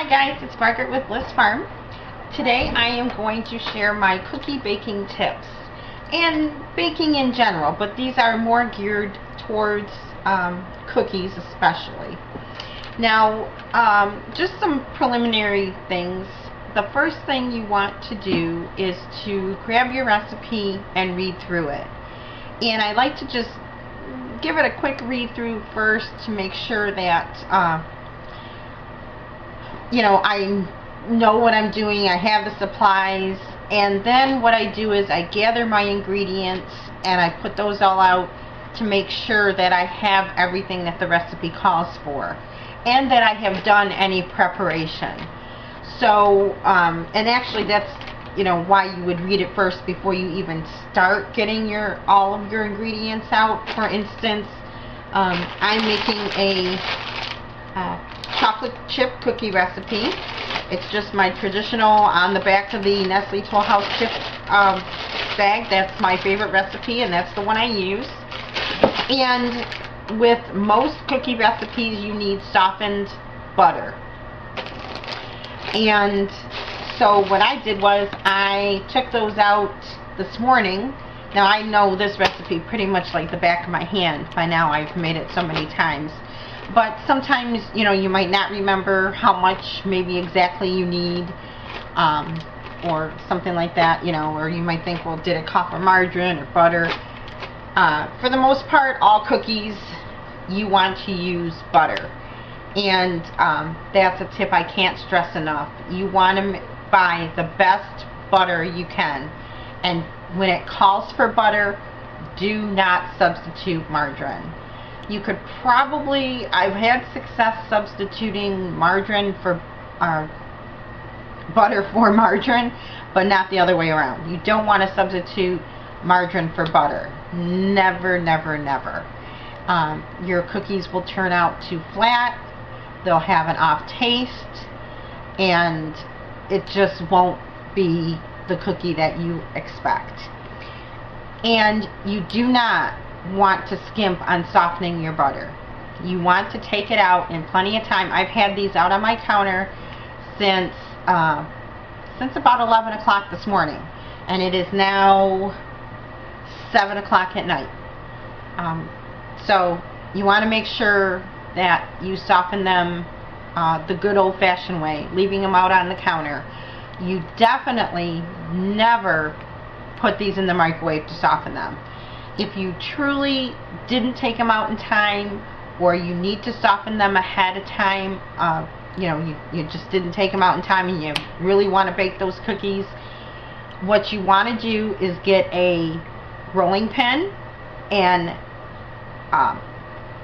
Hi guys, it's Margaret with Bliss Farm. Today I am going to share my cookie baking tips and baking in general, but these are more geared towards cookies especially. Now, just some preliminary things. The first thing you want to do is to grab your recipe and read through it. And I like to just give it a quick read through first to make sure that I know what I'm doing, I have the supplies, and then what I do is I gather my ingredients and I put those all out to make sure that I have everything that the recipe calls for and that I have done any preparation. So, and actually that's why you would read it first before you even start getting all of your ingredients out. For instance, I'm making a chocolate chip cookie recipe. It's just my traditional on the back of the Nestle Toll House chip bag. That's my favorite recipe and that's the one I use. And with most cookie recipes you need softened butter. And so what I did was I took those out this morning. Now I know this recipe pretty much like the back of my hand. By now I've made it so many times. But sometimes, you might not remember how much maybe exactly you need, or something like that, or you might think, well, did it call for margarine or butter? For the most part, all cookies, you want to use butter. And that's a tip I can't stress enough. You want to buy the best butter you can. And when it calls for butter, do not substitute margarine. You could probably, I've had success substituting margarine for butter for margarine, but not the other way around. You don't want to substitute margarine for butter. Never, never, never. Your cookies will turn out too flat. They'll have an off taste, and it just won't be the cookie that you expect. And you do not want to skimp on softening your butter. You want to take it out in plenty of time. I've had these out on my counter since about 11 o'clock this morning, and it is now 7 o'clock at night. So you want to make sure that you soften them the good old-fashioned way, leaving them out on the counter. You definitely never put these in the microwave to soften them. If you truly didn't take them out in time, or you need to soften them ahead of time, you just didn't take them out in time and you really want to bake those cookies, what you want to do is get a rolling pin and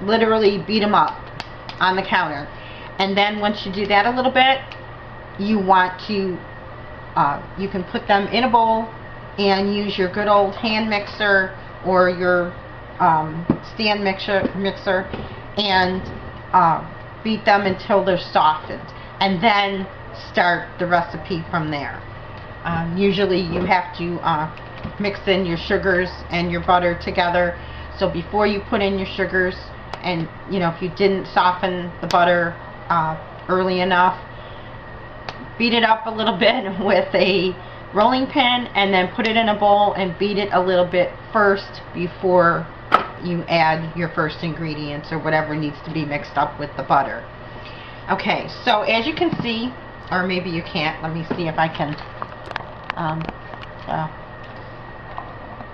literally beat them up on the counter. And then once you do that a little bit, you want to, you can put them in a bowl and use your good old hand mixer or your stand mixer and beat them until they're softened, and then start the recipe from there. Usually you have to mix in your sugars and your butter together. So before you put in your sugars, and if you didn't soften the butter early enough, beat it up a little bit with a rolling pin and then put it in a bowl and beat it a little bit first before you add your first ingredients or whatever needs to be mixed up with the butter. Okay, so as you can see, or maybe you can't, let me see if I can,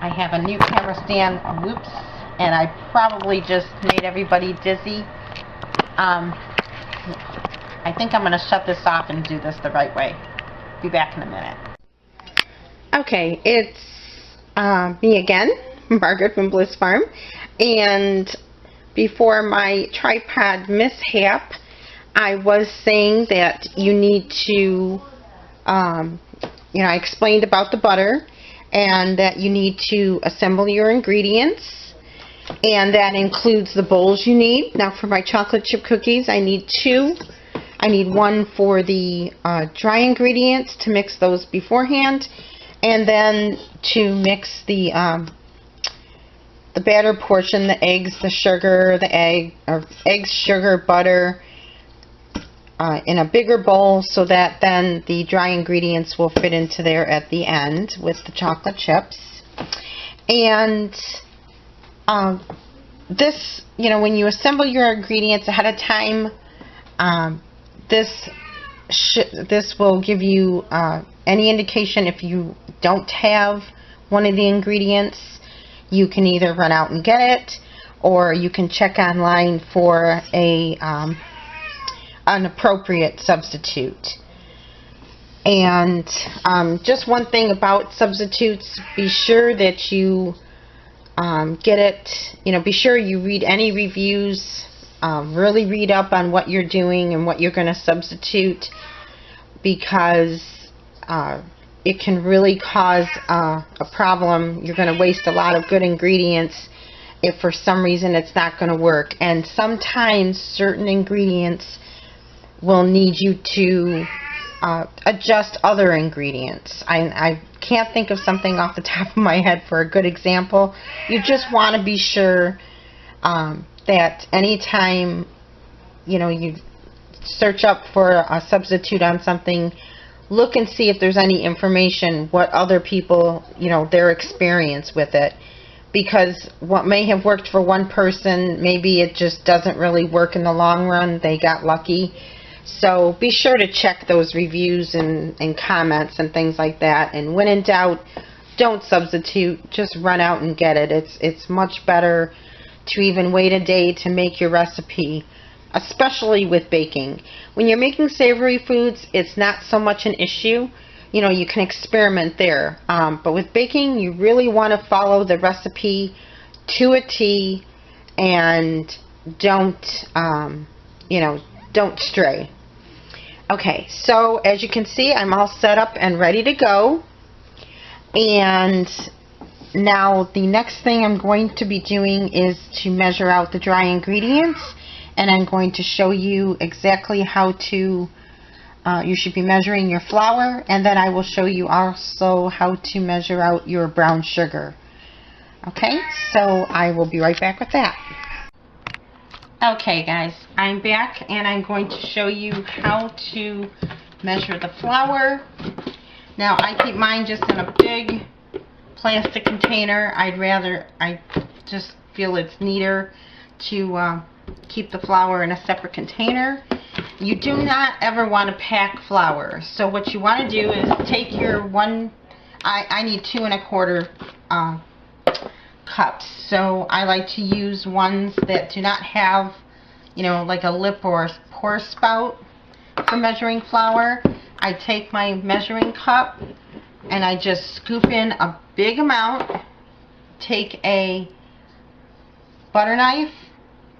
I have a new camera stand, whoops, and I probably just made everybody dizzy. I think I'm going to shut this off and do this the right way. Be back in a minute. Okay, it's me again, Margaret from Bliss Farm, and before my tripod mishap, I was saying that you need to, I explained about the butter, and that you need to assemble your ingredients, and that includes the bowls you need. Now for my chocolate chip cookies, I need two. I need one for the dry ingredients to mix those beforehand, and then to mix the batter portion, the eggs, the sugar, the eggs, sugar, butter, in a bigger bowl so that then the dry ingredients will fit into there at the end with the chocolate chips. And this, you know, when you assemble your ingredients ahead of time, this will give you any indication if you don't have one of the ingredients. You can either run out and get it, or you can check online for an appropriate substitute. And just one thing about substitutes, be sure that you get it, you know, be sure you read any reviews, really read up on what you're doing and what you're going to substitute, because it can really cause a problem. You're going to waste a lot of good ingredients if for some reason it's not going to work. And sometimes certain ingredients will need you to adjust other ingredients. I can't think of something off the top of my head for a good example. You just want to be sure that anytime, you know, you search up for a substitute on something, look and see if there's any information, what other people, you know, their experience with it. Because what may have worked for one person, maybe it just doesn't really work in the long run. They got lucky. So be sure to check those reviews and comments and things like that. And when in doubt, don't substitute. Just run out and get it. It's much better to even wait a day to make your recipe, especially with baking. When you're making savory foods, it's not so much an issue. You know, you can experiment there. But with baking, you really want to follow the recipe to a T and don't, you know, don't stray. Okay, so as you can see, I'm all set up and ready to go. And now the next thing I'm going to be doing is to measure out the dry ingredients. And I'm going to show you exactly how to, you should be measuring your flour. And then I will show you also how to measure out your brown sugar. Okay, so I will be right back with that. Okay guys, I'm back and I'm going to show you how to measure the flour. Now I keep mine just in a big plastic container. I just feel it's neater to keep the flour in a separate container. You do not ever want to pack flour. So what you want to do is take your I need 2 1/4 cups. So I like to use ones that do not have, you know, like a lip or a pour spout for measuring flour. I take my measuring cup and I just scoop in a big amount, take a butter knife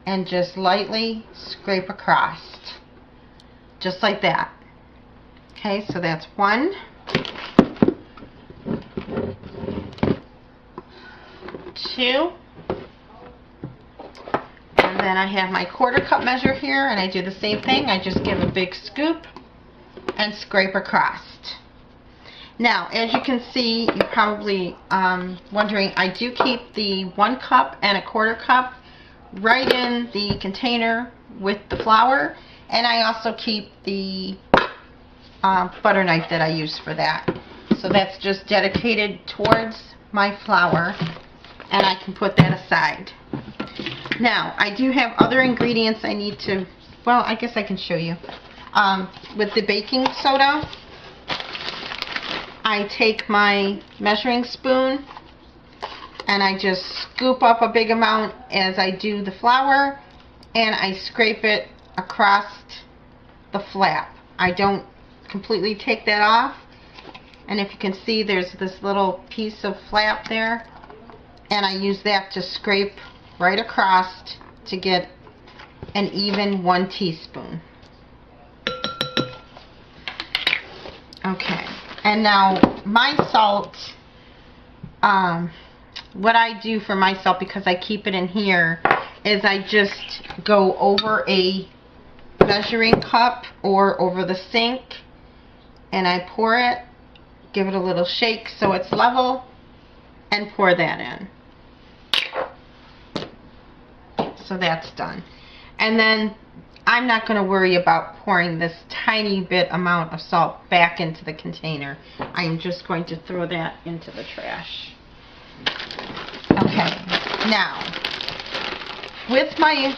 and just lightly scrape across, just like that. Okay, so that's 1, 2, and then I have my 1/4 cup measure here, and I do the same thing. I just give a big scoop and scrape across. Now, as you can see, you're probably wondering, I do keep the 1 cup and a 1/4 cup right in the container with the flour, and I also keep the butter knife that I use for that. So that's just dedicated towards my flour, and I can put that aside. Now, I do have other ingredients I need to, well, I guess I can show you. With the baking soda, I take my measuring spoon and I just scoop up a big amount as I do the flour, and I scrape it across the flap. I don't completely take that off, and if you can see, there's this little piece of flap there, and I use that to scrape right across to get an even 1 teaspoon. Okay, and now my salt, what I do for my salt, because I keep it in here, is I just go over a measuring cup or over the sink and I pour it, give it a little shake so it's level, and pour that in. So that's done. And then I'm not going to worry about pouring this tiny bit amount of salt back into the container. I am just going to throw that into the trash. Okay, now with my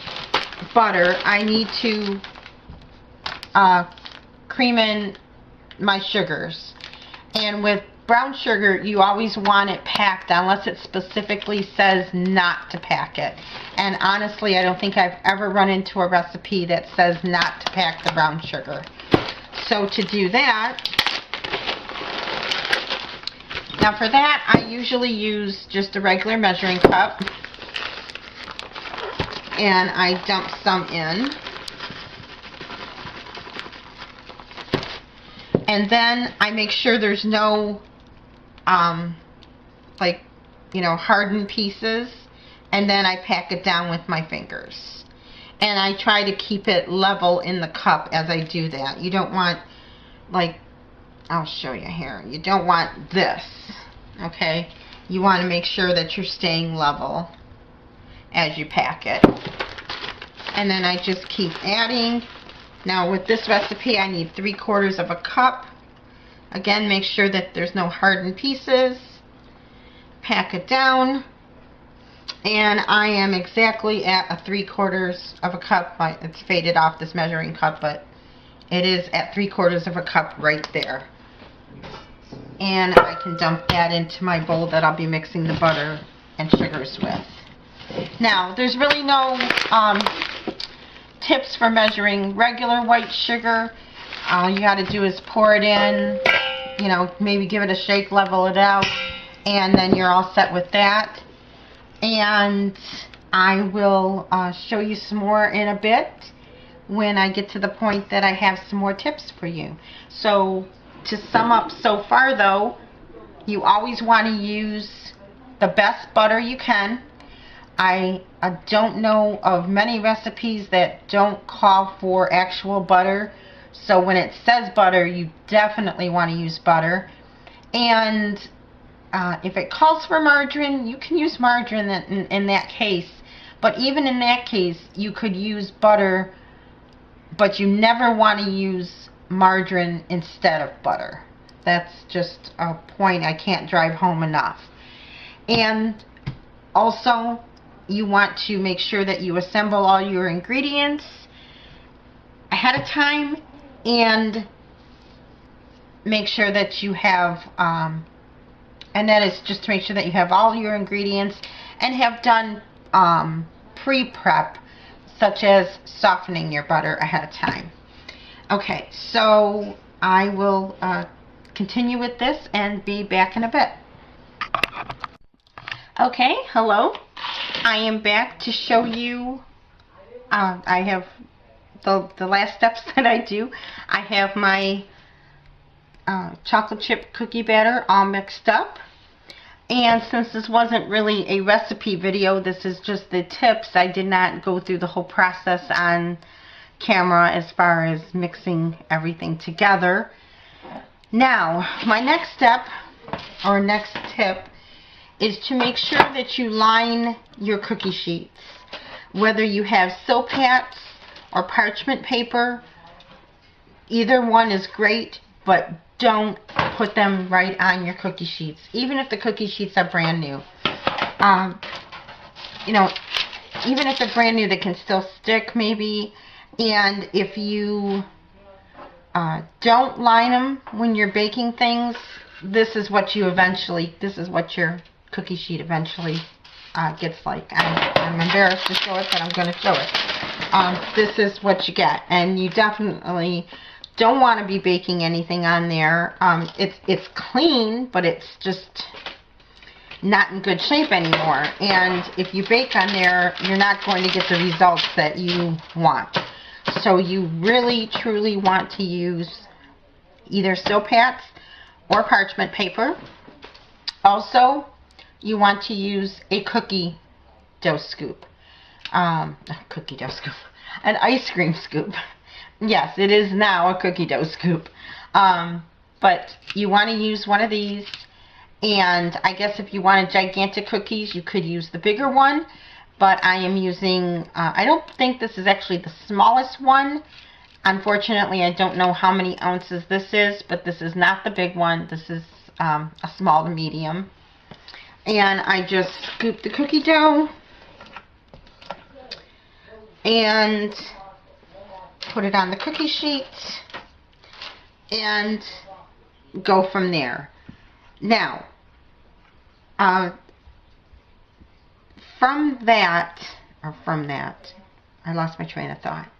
butter, I need to cream in my sugars. And with brown sugar, you always want it packed unless it specifically says not to pack it. And honestly, I don't think I've ever run into a recipe that says not to pack the brown sugar. So to do that, now for that, I usually use just a regular measuring cup. And I dump some in. And then I make sure there's no, like, you know, hardened pieces. And then I pack it down with my fingers. And I try to keep it level in the cup as I do that. You don't want, like, I'll show you here. You don't want this, okay? You want to make sure that you're staying level as you pack it. And then I just keep adding. Now with this recipe, I need 3/4 of a cup. Again, make sure that there's no hardened pieces. Pack it down. And I am exactly at a 3/4 of a cup. It's faded off this measuring cup, but it is at 3/4 of a cup right there. And I can dump that into my bowl that I'll be mixing the butter and sugars with. Now, there's really no tips for measuring regular white sugar. All you got to do is pour it in, you know, maybe give it a shake, level it out, and then you're all set with that. And I will show you some more in a bit when I get to the point that I have some more tips for you. So to sum up so far though, you always want to use the best butter you can. I don't know of many recipes that don't call for actual butter. So when it says butter, you definitely want to use butter. And if it calls for margarine, you can use margarine in that case. But even in that case, you could use butter, but you never want to use margarine instead of butter. That's just a point I can't drive home enough. And also, you want to make sure that you assemble all your ingredients ahead of time and make sure that you have, and that is just to make sure that you have all your ingredients and have done pre-prep, such as softening your butter ahead of time. Okay, so I will continue with this and be back in a bit. Okay, hello. I am back to show you, I have the last steps that I do. I have my chocolate chip cookie batter all mixed up. And since this wasn't really a recipe video, this is just the tips. I did not go through the whole process on camera as far as mixing everything together. Now, my next step, or next tip, is to make sure that you line your cookie sheets. Whether you have Silpats or parchment paper, either one is great, but don't put them right on your cookie sheets, even if the cookie sheets are brand new. You know, even if they're brand new, they can still stick maybe. And if you don't line them when you're baking things, this is what your cookie sheet eventually gets like. I'm embarrassed to show it, but I'm going to show it. This is what you get, and you definitely don't want to be baking anything on there. It's clean, but it's just not in good shape anymore. And if you bake on there, you're not going to get the results that you want. So you really, truly want to use either Silpats or parchment paper. Also, you want to use a cookie dough scoop. An ice cream scoop. Yes, it is now a cookie dough scoop. But you want to use one of these. And I guess if you wanted gigantic cookies, you could use the bigger one. but I am using, I don't think this is actually the smallest one. Unfortunately, I don't know how many ounces this is, but this is not the big one. This is a small to medium. And I just scoop the cookie dough and put it on the cookie sheet and go from there. Now, from that, I lost my train of thought.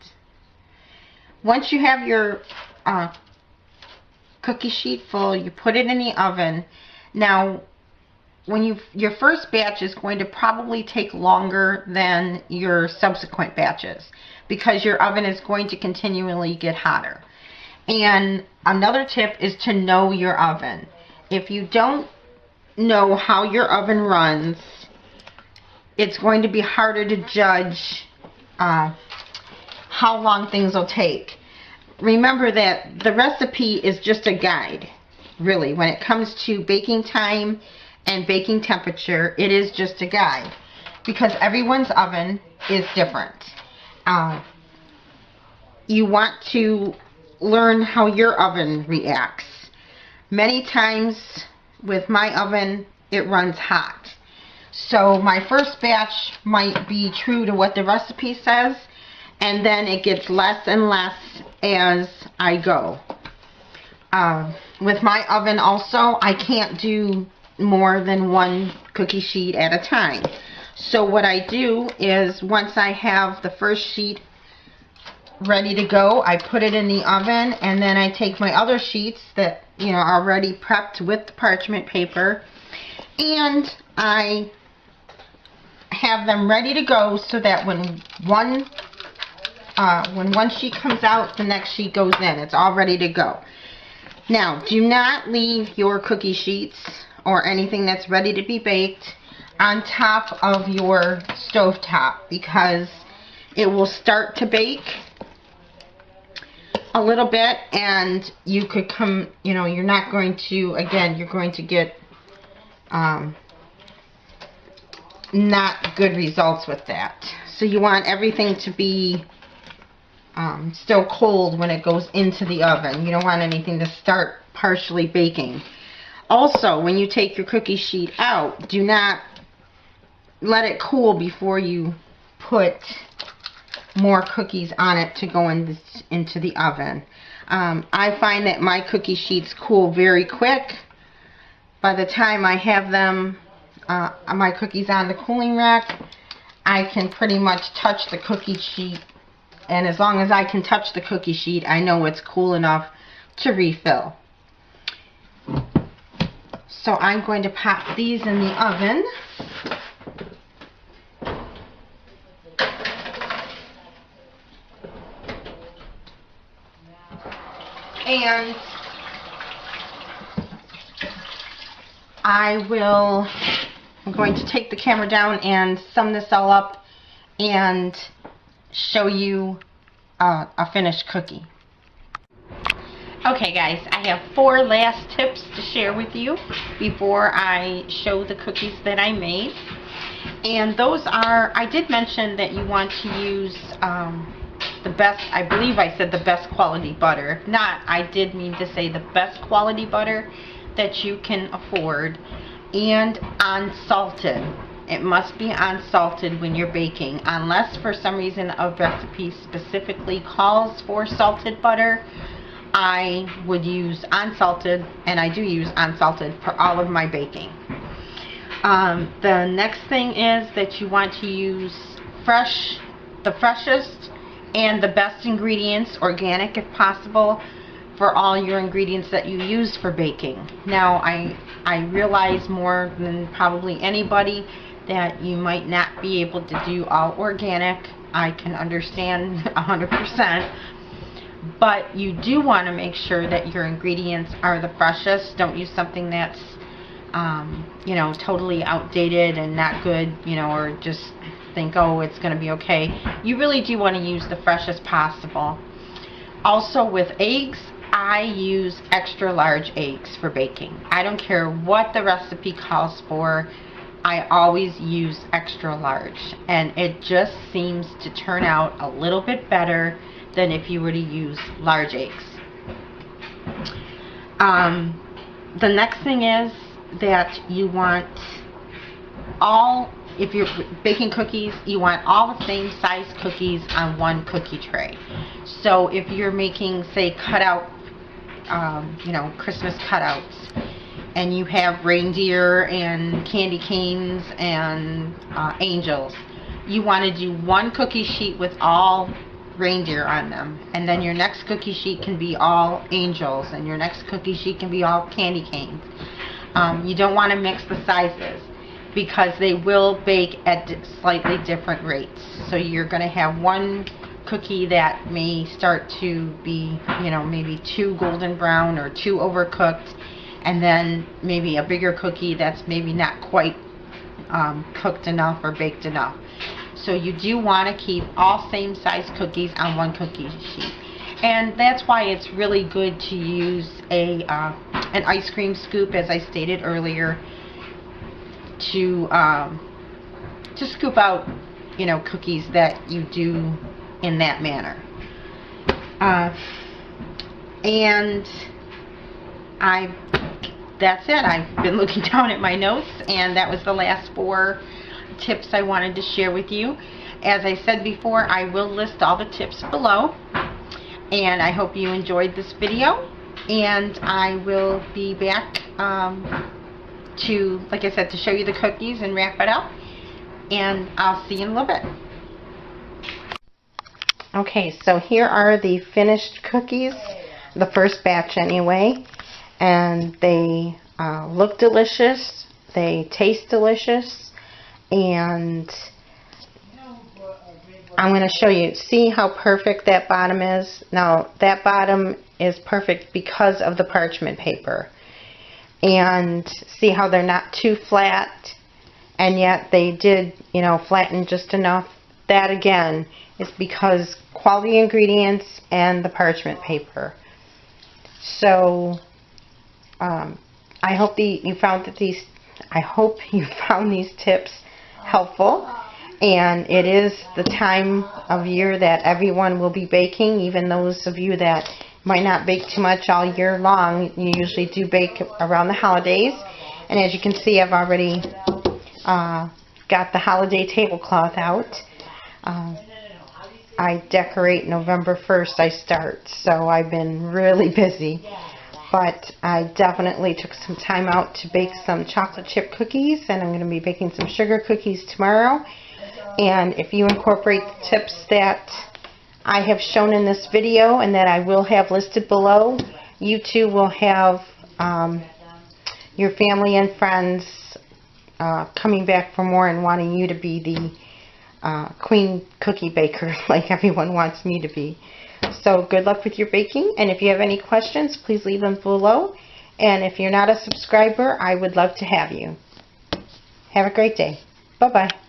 Once you have your cookie sheet full, you put it in the oven. Now, when your first batch is going to probably take longer than your subsequent batches because your oven is going to continually get hotter. And another tip is to know your oven. If you don't know how your oven runs, it's going to be harder to judge how long things will take. Remember that the recipe is just a guide, really. When it comes to baking time and baking temperature, it is just a guide because everyone's oven is different. You want to learn how your oven reacts. Many times with my oven, it runs hot. So my first batch might be true to what the recipe says, and then it gets less and less as I go. With my oven also, I can't do more than one cookie sheet at a time. So what I do is once I have the first sheet ready to go, I put it in the oven, and then I take my other sheets that are already prepped with the parchment paper, and I have them ready to go so that when one sheet comes out, the next sheet goes in. It's all ready to go. Now, do not leave your cookie sheets or anything that's ready to be baked on top of your stovetop because it will start to bake a little bit, and you could come, you're not going to, again, you're going to get not good results with that. So you want everything to be still cold when it goes into the oven. You don't want anything to start partially baking. Also, when you take your cookie sheet out, do not let it cool before you put more cookies on it to go into the oven. I find that my cookie sheets cool very quick. By the time I have them, my cookies on the cooling rack, I can pretty much touch the cookie sheet, and as long as I can touch the cookie sheet, I know it's cool enough to refill. So I'm going to pop these in the oven. And I'm going to take the camera down and sum this all up and show you a finished cookie. Okay guys, I have 4 last tips to share with you before I show the cookies that I made. And those are, I did mention that you want to use the best, I believe I said the best quality butter. If not, I did mean to say the best quality butter that you can afford, and unsalted. It must be unsalted when you're baking, unless for some reason a recipe specifically calls for salted butter. I would use unsalted, and I do use unsalted for all of my baking. The next thing is that you want to use the freshest and the best ingredients, organic if possible, for all your ingredients that you use for baking. Now, I realize more than probably anybody that you might not be able to do all organic. I can understand 100%. But you do want to make sure that your ingredients are the freshest. Don't use something that's, totally outdated and not good, or just think, oh, it's going to be okay. You really do want to use the freshest possible. Also with eggs, I use extra large eggs for baking. I don't care what the recipe calls for. I always use extra large, and it just seems to turn out a little bit better than if you were to use large eggs. The next thing is that you want if you're baking cookies, you want all the same size cookies on one cookie tray. So if you're making, say, cutout, Christmas cutouts, and you have reindeer and candy canes and angels, you want to do one cookie sheet with all reindeer on them, and then your next cookie sheet can be all angels, and your next cookie sheet can be all candy canes. You don't want to mix the sizes, because they will bake at slightly different rates. So you're going to have one cookie that may start to be, maybe too golden brown or too overcooked, and then maybe a bigger cookie that's maybe not quite cooked enough or baked enough. So you do want to keep all same size cookies on one cookie sheet. And that's why it's really good to use an ice cream scoop, as I stated earlier, to scoop out, cookies that you do in that manner. And that's it. I've been looking down at my notes, and that was the last 4 tips I wanted to share with you. As I said before, I will list all the tips below, and I hope you enjoyed this video, and I will be back like I said, to show you the cookies and wrap it up, and I'll see you in a little bit. Okay, so here are the finished cookies, the first batch anyway, and they look delicious, they taste delicious, and I'm going to show you. See how perfect that bottom is? Now, that bottom is perfect because of the parchment paper. And see how they're not too flat, and yet they did, flatten just enough. That again is because quality ingredients and the parchment paper. So I hope you found these tips helpful. And it is the time of year that everyone will be baking, even those of you that might not bake too much all year long. You usually do bake around the holidays. And as you can see, I've already got the holiday tablecloth out. I decorate November 1st, I start, so I've been really busy. But I definitely took some time out to bake some chocolate chip cookies, and I'm going to be baking some sugar cookies tomorrow. And if you incorporate the tips that I have shown in this video and that I will have listed below, you too will have your family and friends coming back for more and wanting you to be the queen cookie baker like everyone wants me to be. So good luck with your baking, and if you have any questions, please leave them below. And if you're not a subscriber, I would love to have you. Have a great day. Bye-bye.